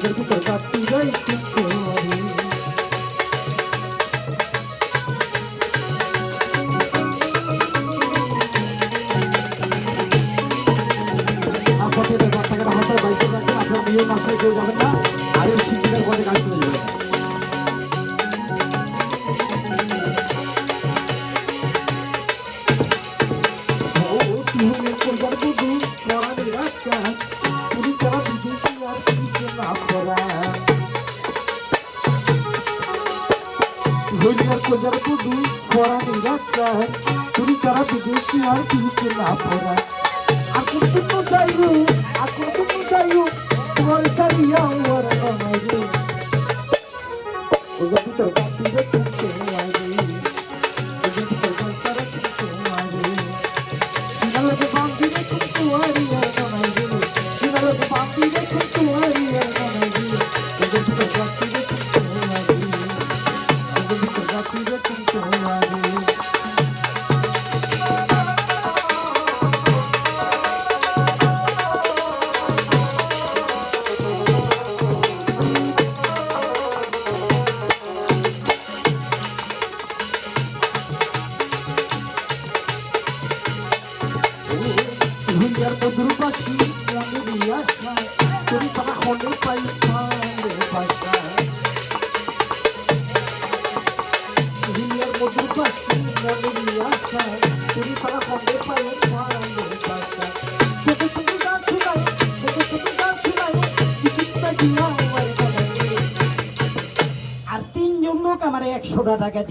ওদের ভিতর কাটতে যাই কিন্তু আমি আপনাদের বাচ্চাকে হাতের বাইকে রাখবেন আপনার নিয়ম আশায় কেউ যাবেন না আর ওই শিক্ষিকার পথে গাড়ি চলে যাবে কোজার কুদু পরানি রাখা তুই তারা বিদেশি আর কিছু না পড়া এখন তো যাইও তোমার সারিয়া ওর নামাইও ওগো ভিতর কাটি রে তুমকে আগে ওগো ভিতর কাটা তুমকে আগে সিনালে বাঁধি রে তুমকে আরি আর নামাইও সিনালে বাঁধি রে তুমকে আরি আর নামাইও ওগো ভিতর কাটি রে তুমকে আগে ওগো ভিতর কাটি রে তুমকে আগে Durbashi, yang biasa, turi para khone pai pande basa. Hiyar mo durbashi, yang biasa, turi para khone pai pande basa. Sebe sebe gan chulai, kishita diya war banai. আর তিনজন লোক আমারে 100 টাকা